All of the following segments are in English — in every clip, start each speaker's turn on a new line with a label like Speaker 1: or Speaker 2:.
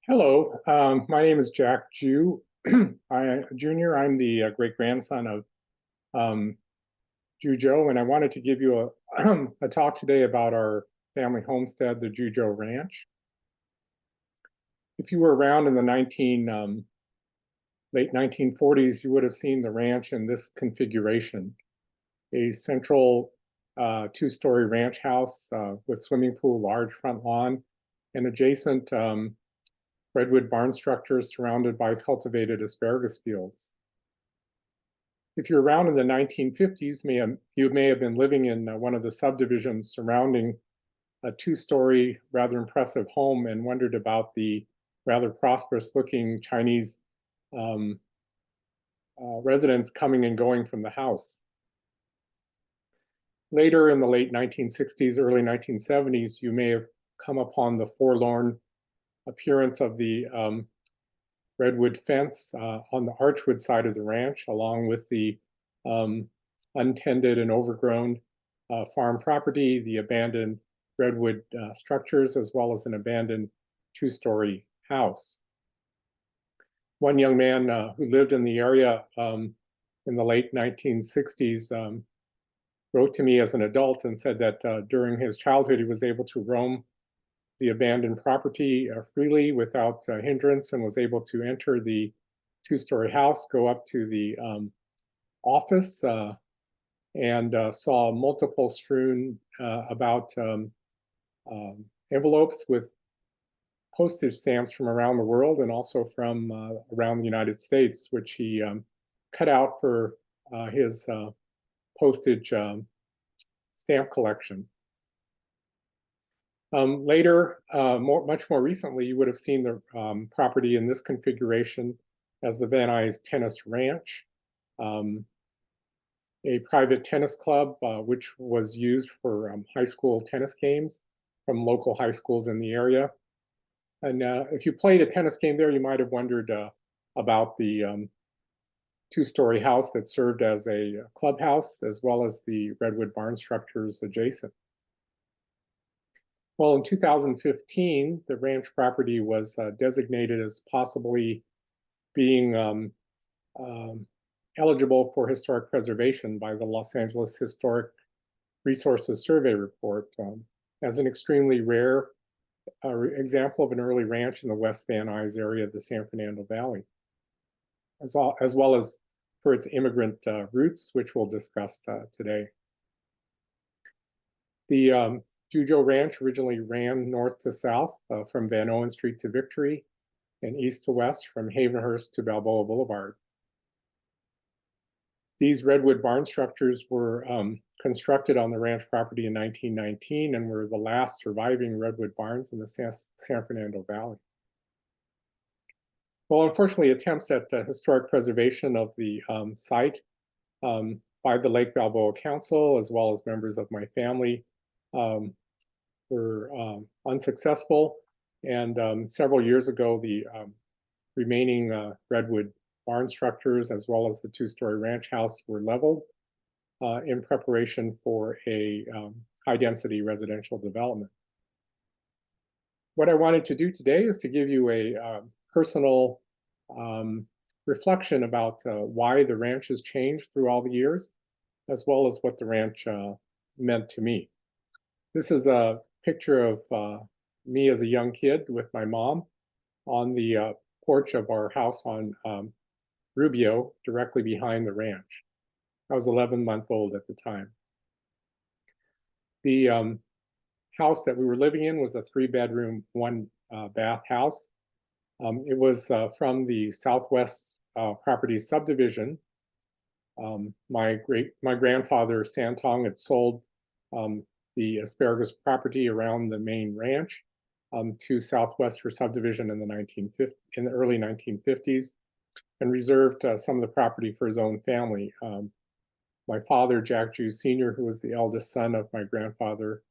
Speaker 1: Hello, my name is Jack Jew. Jr. I'm the great grandson of um, Jujo, and I wanted to give you a talk today about our family homestead, the Jujo Ranch. If you were around in the late 1940s, you would have seen the ranch in this configuration: a central two-story ranch house with swimming pool, large front lawn, and adjacent redwood barn structures surrounded by cultivated asparagus fields. If you're around in the 1950s, you may have been living in one of the subdivisions surrounding a two-story, rather impressive home and wondered about the rather prosperous-looking Chinese um, residents coming and going from the house. Later in the late 1960s, early 1970s, you may have come upon the forlorn appearance of the redwood fence on the Archwood side of the ranch, along with the untended and overgrown farm property, the abandoned redwood structures, as well as an abandoned two-story house. One young man who lived in the area in the late 1960s wrote to me as an adult and said that during his childhood he was able to roam the abandoned property freely without hindrance and was able to enter the two-story house, go up to the office, and saw multiple strewn about envelopes with postage stamps from around the world and also from around the United States, which he cut out for his postage stamp collection. Later, much more recently, you would have seen the property in this configuration as the Van Nuys Tennis Ranch, a private tennis club which was used for high school tennis games from local high schools in the area. And if you played a tennis game there, you might have wondered about the two-story house that served as a clubhouse, as well as the redwood barn structures adjacent. Well, in 2015, the ranch property was designated as possibly being eligible for historic preservation by the Los Angeles Historic Resources Survey Report as an extremely rare example of an early ranch in the West Van Nuys area of the San Fernando Valley, as well as for its immigrant roots, which we'll discuss today. The Jujo Ranch originally ran north to south from Van Owen Street to Victory and east to west from Havenhurst to Balboa Boulevard. These redwood barn structures were constructed on the ranch property in 1919 and were the last surviving redwood barns in the San Fernando Valley. Well, unfortunately, attempts at historic preservation of the site by the Lake Balboa Council, as well as members of my family, were unsuccessful. And several years ago, the remaining redwood barn structures, as well as the two-story ranch house, were leveled in preparation for a high-density residential development. What I wanted to do today is to give you a personal reflection about why the ranch has changed through all the years, as well as what the ranch meant to me. This is a picture of me as a young kid with my mom on the porch of our house on Rubio, directly behind the ranch. I was 11 months old at the time. The house that we were living in was a 3-bedroom, 1-bath house. It was from the Southwest Property Subdivision. My grandfather Santong had sold the asparagus property around the main ranch to Southwest for subdivision in the early 1950s, and reserved some of the property for his own family. My father, Jack Jew Sr., who was the eldest son of my grandfather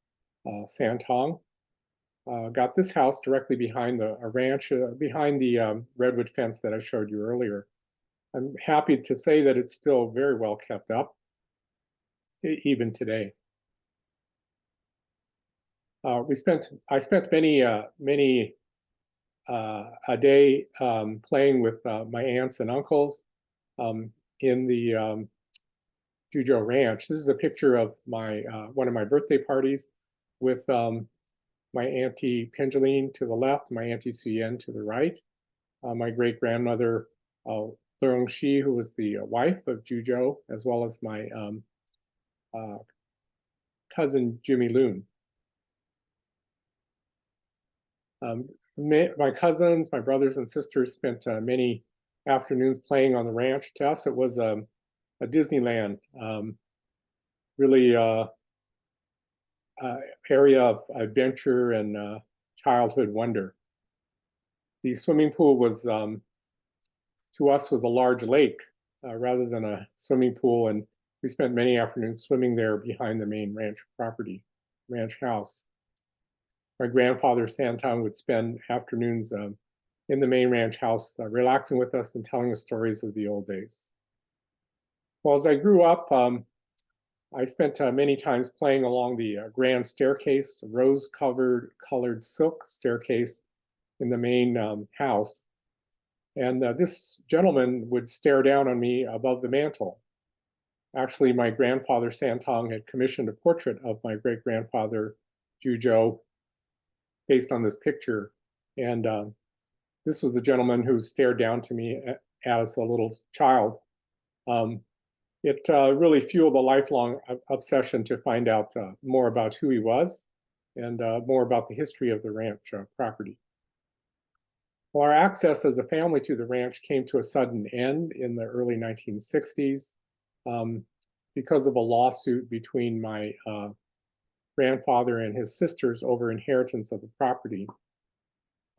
Speaker 1: Santong, got this house directly behind the ranch, behind the redwood fence that I showed you earlier. I'm happy to say that it's still very well kept up, even today. I spent many a day playing with my aunts and uncles in the Juzhou Ranch. This is a picture of my one of my birthday parties with my auntie Pengeline to the left, my auntie Suyen to the right, my great grandmother Leung Shi, who was the wife of Juzhou, as well as my cousin Jimmy Loon. My cousins, my brothers and sisters spent many afternoons playing on the ranch. To us, it was a Disneyland, really area of adventure and childhood wonder. The swimming pool was, to us, was a large lake rather than a swimming pool, and we spent many afternoons swimming there behind the main ranch property, ranch house. My grandfather Santong would spend afternoons in the main ranch house relaxing with us and telling us stories of the old days. Well, as I grew up, I spent many times playing along the grand staircase, rose-colored silk staircase in the main house. And this gentleman would stare down on me above the mantle. Actually, my grandfather Santong had commissioned a portrait of my great-grandfather Juzhou based on this picture. And this was the gentleman who stared down to me as a little child. It really fueled a lifelong obsession to find out more about who he was and more about the history of the ranch property. Well, our access as a family to the ranch came to a sudden end in the early 1960s because of a lawsuit between my grandfather and his sisters over inheritance of the property.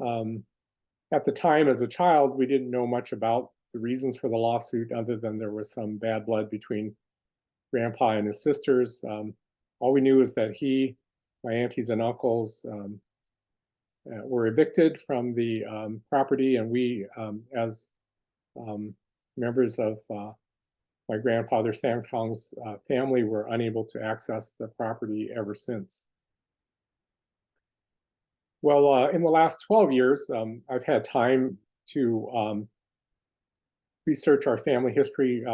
Speaker 1: At the time, as a child, we didn't know much about the reasons for the lawsuit other than there was some bad blood between grandpa and his sisters. All we knew is that he, my aunties and uncles, were evicted from the property, and we, as members of my grandfather Santong's family, were unable to access the property ever since. Well, in the last 12 years, I've had time to research our family history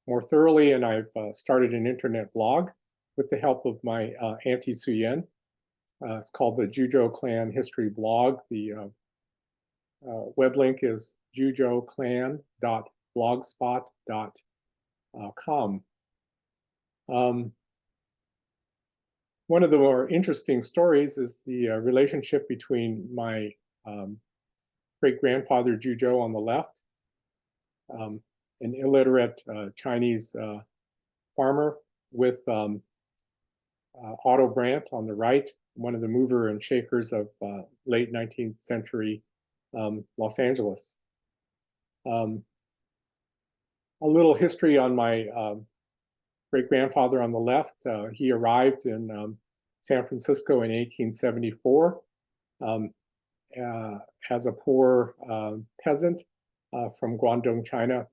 Speaker 1: more thoroughly, and I've started an internet blog with the help of my Auntie Suyen. It's called the Juzhou Clan History Blog. The web link is juzhouclan.blogspot.com. One of the more interesting stories is the relationship between my great-grandfather Juzhou on the left, an illiterate Chinese farmer, with Otto Brandt on the right, one of the mover and shakers of late 19th century Los Angeles. A little history on my great-grandfather on the left. He arrived in San Francisco in 1874 as a poor peasant from Guangdong, China.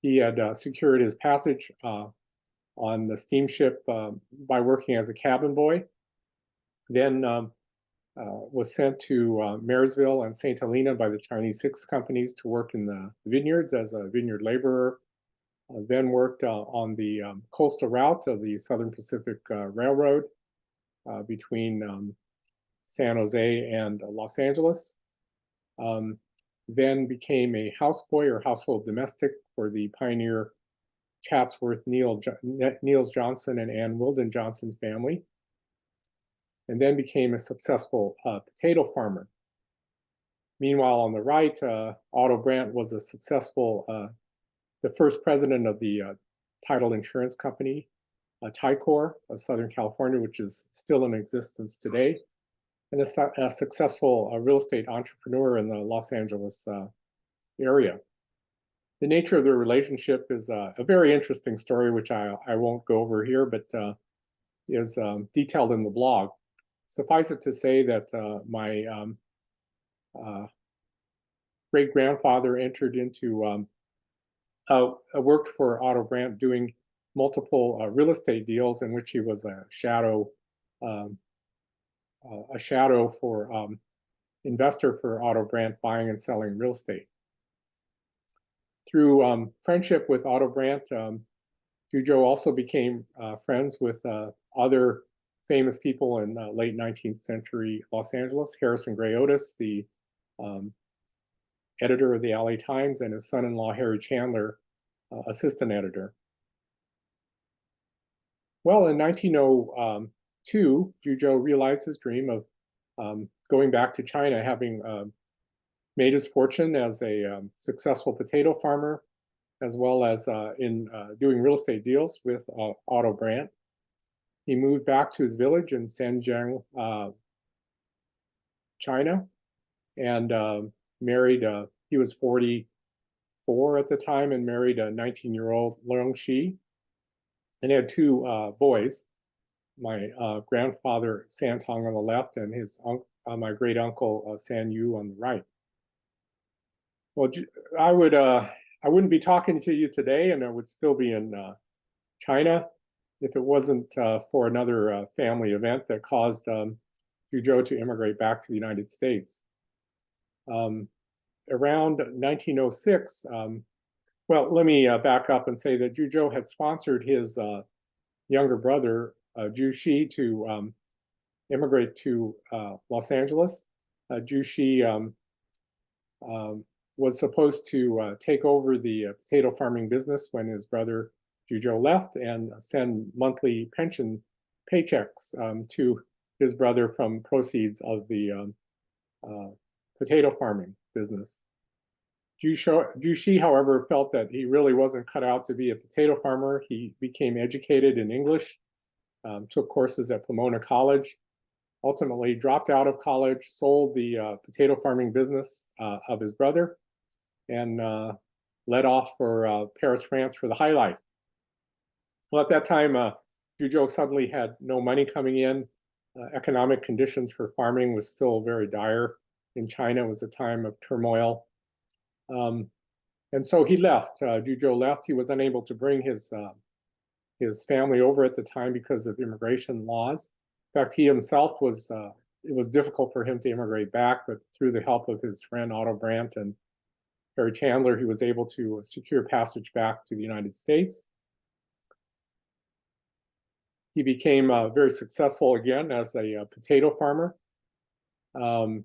Speaker 1: He had secured his passage on the steamship by working as a cabin boy, then was sent to Marysville and St. Helena by the Chinese Six companies to work in the vineyards as a vineyard laborer, then worked on the coastal route of the Southern Pacific Railroad between San Jose and Los Angeles, then became a houseboy or household domestic for the pioneer Chatsworth Niels Johnson and Ann Wilden Johnson family, and then became a successful potato farmer. Meanwhile, on the right, Otto Brandt was a successful, the first president of the title insurance company, Ticor of Southern California, which is still in existence today, and a successful real estate entrepreneur in the Los Angeles area. The nature of their relationship is a very interesting story, which I won't go over here, but is detailed in the blog. Suffice it to say that my great-grandfather entered into, worked for Otto Brandt doing multiple real estate deals in which he was a shadow for investor for Otto Brandt, buying and selling real estate. Through friendship with Otto Brandt, Zhuzhou also became friends with other famous people in late 19th century Los Angeles. Harrison Gray Otis, the editor of the LA Times, and his son-in-law Harry Chandler, assistant editor. Well, in 1902, Zhuzhou realized his dream of going back to China, having made his fortune as a successful potato farmer, as well as in doing real estate deals with Otto Brandt. He moved back to his village in Shenzhen, China, and married, he was 44 at the time, and married a 19-year-old Leung Shi, and had two boys, my grandfather San Tong on the left, and his my great uncle San Yu on the right. Well, I wouldn't be talking to you today, and I would still be in China if it wasn't for another family event that caused Zhuzhou to immigrate back to the United States. Around 1906, well, let me back up and say that Zhuzhou had sponsored his younger brother, Zhu Shi, to immigrate to Los Angeles. Zhu Shi was supposed to take over the potato farming business when his brother Zhuzhou left, and send monthly pension paychecks to his brother from proceeds of the potato farming business. Zhu Shi, however, felt that he really wasn't cut out to be a potato farmer. He became educated in English, took courses at Pomona College, ultimately dropped out of college, sold the potato farming business of his brother, and led off for Paris, France for the high life. Well, at that time, Zhuzhou suddenly had no money coming in. Economic conditions for farming was still very dire in China. It was a time of turmoil. And so he left. Zhuzhou left. He was unable to bring his family over at the time because of immigration laws. In fact, he himself was, it was difficult for him to immigrate back, but through the help of his friend Otto Brandt and Harry Chandler, he was able to secure passage back to the United States. He became very successful again as a potato farmer, and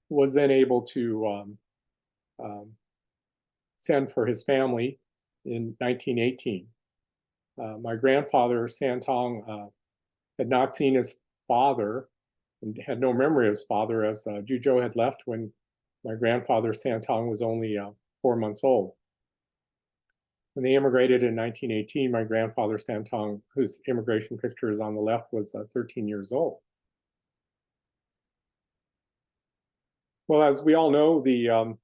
Speaker 1: was then able to send for his family in 1918. My grandfather, San Tong, had not seen his father and had no memory of his father, as Zhuzhou had left when my grandfather, San Tong, was only 4 months old. When they immigrated in 1918, my grandfather, San Tong, whose immigration picture is on the left, was 13 years old. Well, as we all know, the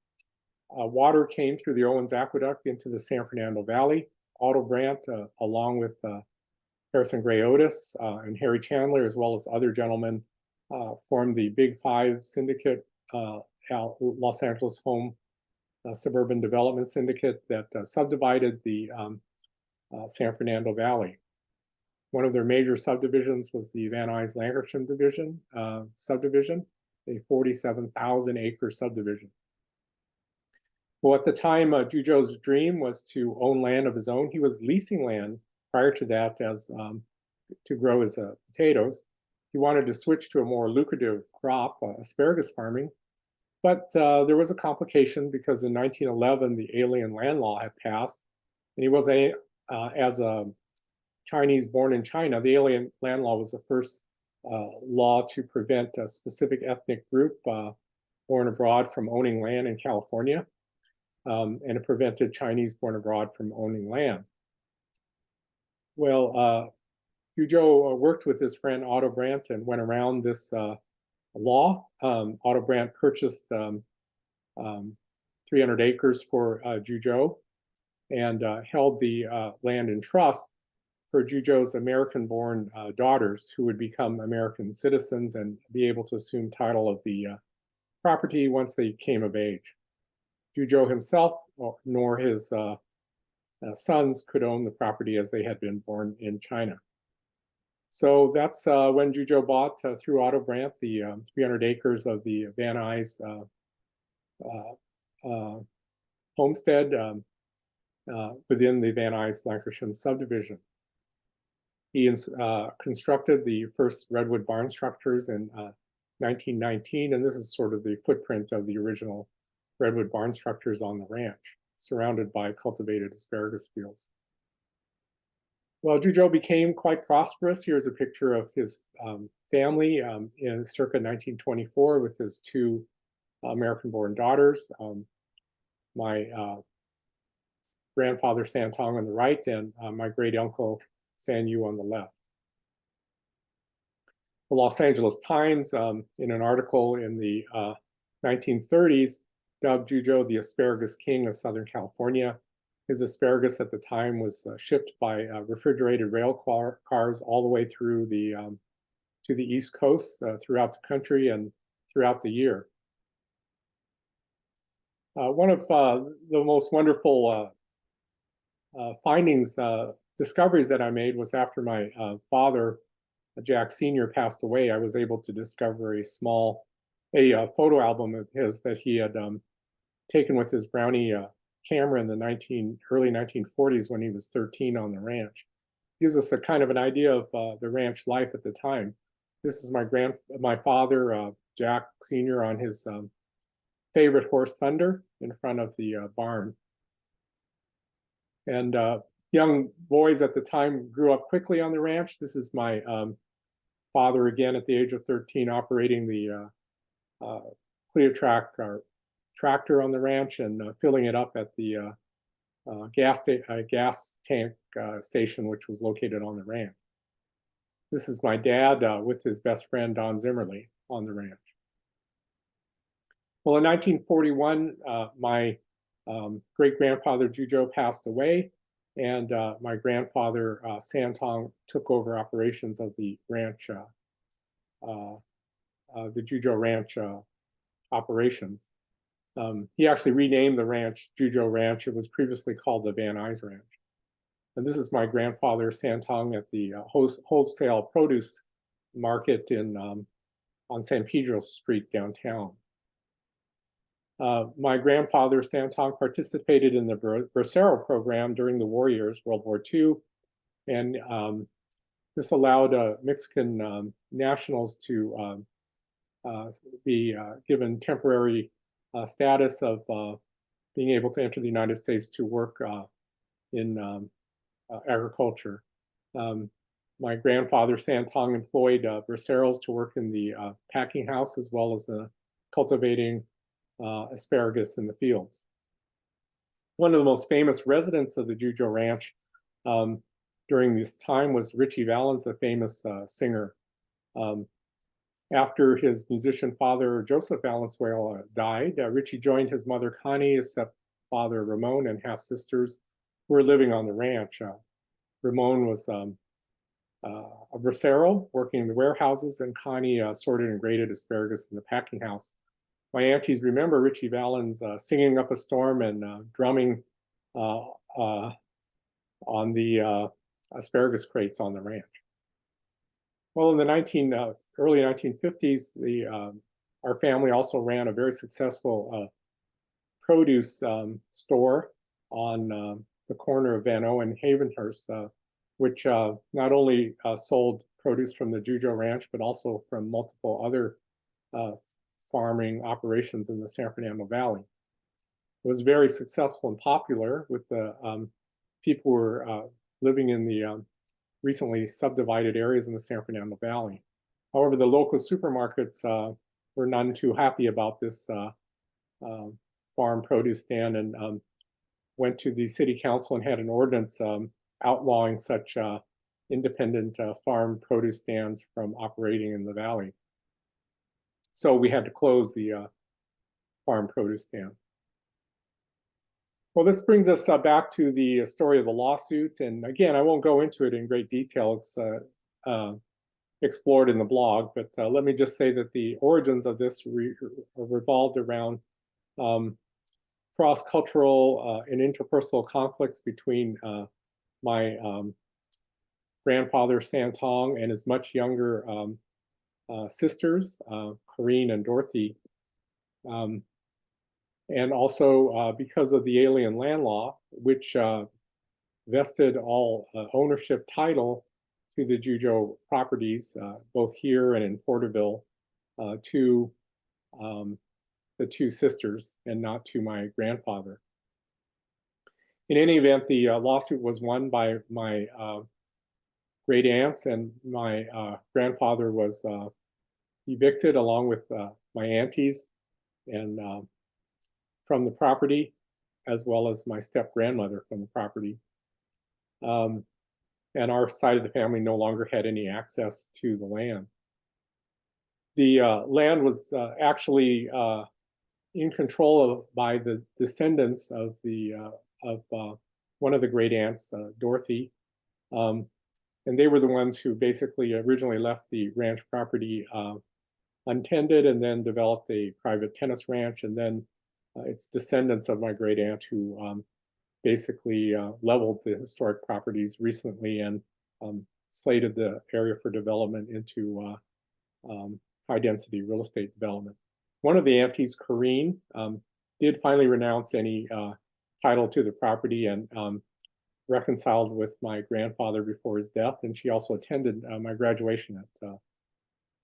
Speaker 1: water came through the Owens Aqueduct into the San Fernando Valley. Otto Brandt, along with Harrison Gray Otis and Harry Chandler, as well as other gentlemen, formed the Big Five Syndicate, Los Angeles Home Suburban Development Syndicate, that subdivided the San Fernando Valley. One of their major subdivisions was the Van Nuys Lankershim division subdivision, a 47,000 acre subdivision. Well, at the time, Zhuzhou's dream was to own land of his own. He was leasing land prior to that as to grow his potatoes. He wanted to switch to a more lucrative crop, asparagus farming. But there was a complication because in 1911, the Alien Land Law had passed. And he was as a Chinese born in China, the Alien Land Law was the first law to prevent a specific ethnic group born abroad from owning land in California. And it prevented Chinese born abroad from owning land. Well, Zhuzhou worked with his friend Otto Brandt and went around this law. Otto Brandt purchased 300 acres for Zhuzhou and held the land in trust for Zhuzhou's American-born daughters, who would become American citizens and be able to assume title of the property once they came of age. Zhuzhou himself nor his sons could own the property as they had been born in China. So that's when Jujo bought through Otto Brandt the 300 acres of the Van Nuys homestead within the Van Nuys Lancashire subdivision. He constructed the first redwood barn structures in 1919, and this is sort of the footprint of the original redwood barn structures on the ranch, surrounded by cultivated asparagus fields. Well, Jujo became quite prosperous. Here's a picture of his family in circa 1924 with his two American-born daughters. My grandfather Santong on the right and my great uncle San Yu on the left. The Los Angeles Times, in an article in the 1930s, dubbed Jujo the asparagus king of Southern California. His asparagus at the time was shipped by refrigerated rail cars all the way through to the East Coast, throughout the country and throughout the year. One of the most wonderful findings, discoveries that I made was after my father, Jack Sr., passed away. I was able to discover a photo album of his that he had taken with his Brownie camera in the early 1940s when he was 13 on the ranch. Gives us a kind of an idea of the ranch life at the time. This is my father, Jack Sr., on his favorite horse Thunder in front of the barn. And young boys at the time grew up quickly on the ranch. This is my father again at the age of 13 operating the Cleotrac tractor on the ranch and filling it up at the gas tank station, which was located on the ranch. This is my dad with his best friend Don Zimmerly on the ranch. Well, in 1941, my great-grandfather Jujo passed away, and my grandfather Santong took over operations of the ranch, the Jujo Ranch operations. He actually renamed the ranch Jujo Ranch. It was previously called the Van Nuys Ranch. And this is my grandfather Santong at the wholesale produce market on San Pedro Street downtown. My grandfather Santong participated in the Bracero program during the war years, World War II, and this allowed Mexican nationals to be given temporary status of being able to enter the United States to work in agriculture. My grandfather Santong employed braceros to work in the packing house as well as cultivating asparagus in the fields. One of the most famous residents of the Jujo Ranch during this time was Ritchie Valens, a famous singer. After his musician father, Joseph Valenzuela, died, Ritchie joined his mother, Connie, his stepfather, Ramon, and half-sisters who were living on the ranch. Ramon was a bracero working in the warehouses, and Connie sorted and graded asparagus in the packing house. My aunties remember Ritchie Valens singing up a storm and drumming on the asparagus crates on the ranch. Well, in the early 1950s, our family also ran a very successful produce store on the corner of Van O and Havenhurst, which not only sold produce from the Jujo Ranch, but also from multiple other farming operations in the San Fernando Valley. It was very successful and popular with the people who were living in the recently subdivided areas in the San Fernando Valley. However, the local supermarkets were none too happy about this farm produce stand and went to the city council and had an ordinance outlawing such independent farm produce stands from operating in the valley. So we had to close the farm produce stand. Well, this brings us back to the story of the lawsuit. And again, I won't go into it in great detail. It's explored in the blog, but let me just say that the origins of this revolved around cross-cultural and interpersonal conflicts between my grandfather Santong and his much younger sisters, Corrine and Dorothy. And also because of the alien land law, which vested all ownership title to the Juzhou properties, both here and in Porterville, to the two sisters and not to my grandfather. In any event, the lawsuit was won by my great aunts, and my grandfather was evicted along with my aunties and from the property, as well as my step-grandmother from the property. And our side of the family no longer had any access to the land. The land was actually in control by the descendants of one of the great aunts, Dorothy. And they were the ones who basically originally left the ranch property untended and then developed a private tennis ranch. And then it's descendants of my great aunt who basically leveled the historic properties recently and slated the area for development into high density real estate development. One of the aunties, Corrine, did finally renounce any title to the property and reconciled with my grandfather before his death. And she also attended my graduation at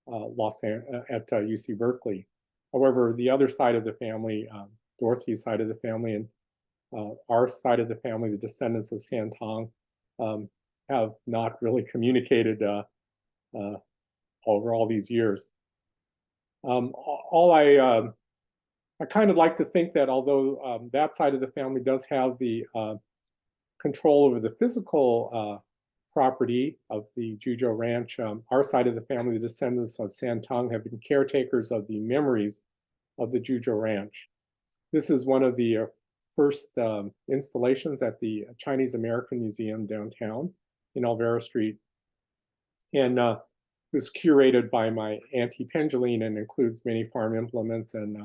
Speaker 1: UC Berkeley. However, the other side of the family, Dorothy's side of the family, and our side of the family, the descendants of Santong, have not really communicated over all these years. I kind of like to think that although that side of the family does have the control over the physical property of the Juzhou Ranch, our side of the family, the descendants of Santong, have been caretakers of the memories of the Juzhou Ranch. This is one of the first installations at the Chinese American Museum downtown in Alvera Street. And was curated by my Auntie Pengeline and includes many farm implements and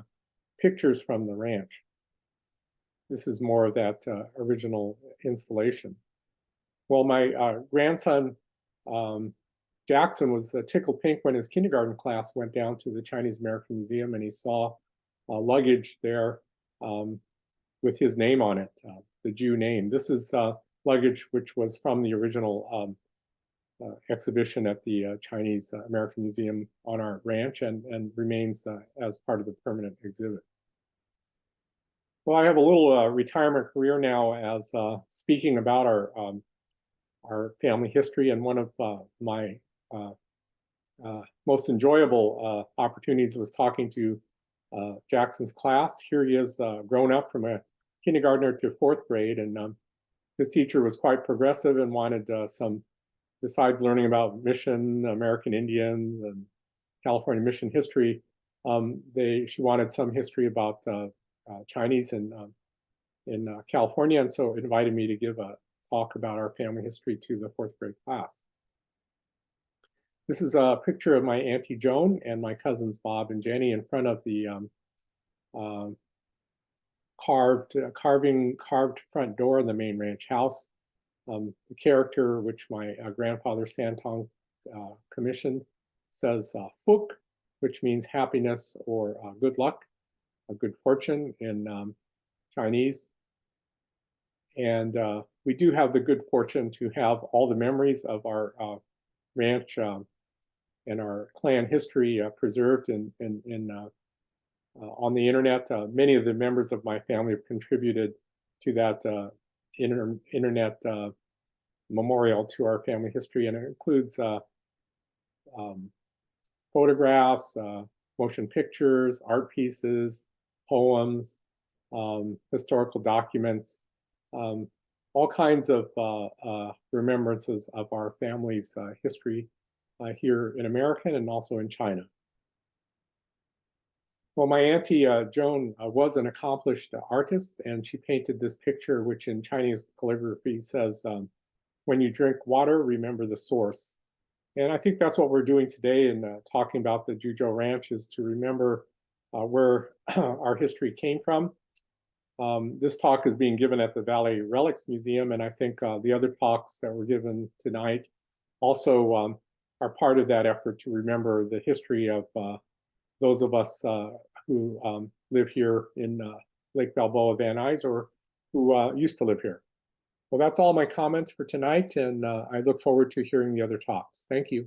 Speaker 1: pictures from the ranch. This is more of that original installation. Well, my grandson, Jackson, was tickled pink when his kindergarten class went down to the Chinese American Museum and he saw luggage there with his name on it, the Jew name. This is luggage which was from the original exhibition at the Chinese American Museum on our ranch and remains as part of the permanent exhibit. Well, I have a little retirement career now as speaking about our family history, and one of my most enjoyable opportunities was talking to Jackson's class. Here he is grown up from a kindergartner to fourth grade, and his teacher was quite progressive and wanted besides learning about mission, American Indians, and California mission history, she wanted some history about Chinese in California, and so invited me to give a talk about our family history to the fourth grade class. This is a picture of my Auntie Joan and my cousins Bob and Jenny in front of the carved front door in the main ranch house. The character which my grandfather Santong commissioned says Fuk, which means happiness or good luck, good fortune in Chinese. And we do have the good fortune to have all the memories of our ranch and our clan history preserved on the internet. Many of the members of my family have contributed to that internet memorial to our family history, and it includes photographs, motion pictures, art pieces, poems, historical documents, all kinds of remembrances of our family's history here in America and also in China. Well, my Auntie Joan was an accomplished artist, and she painted this picture, which in Chinese calligraphy says, when you drink water, remember the source. And I think that's what we're doing today in talking about the Juzhou Ranch, is to remember where our history came from. This talk is being given at the Valley Relics Museum, and I think the other talks that were given tonight also are part of that effort to remember the history of those of us who live here in Lake Balboa, Van Nuys, or who used to live here. Well, that's all my comments for tonight, and I look forward to hearing the other talks. Thank you.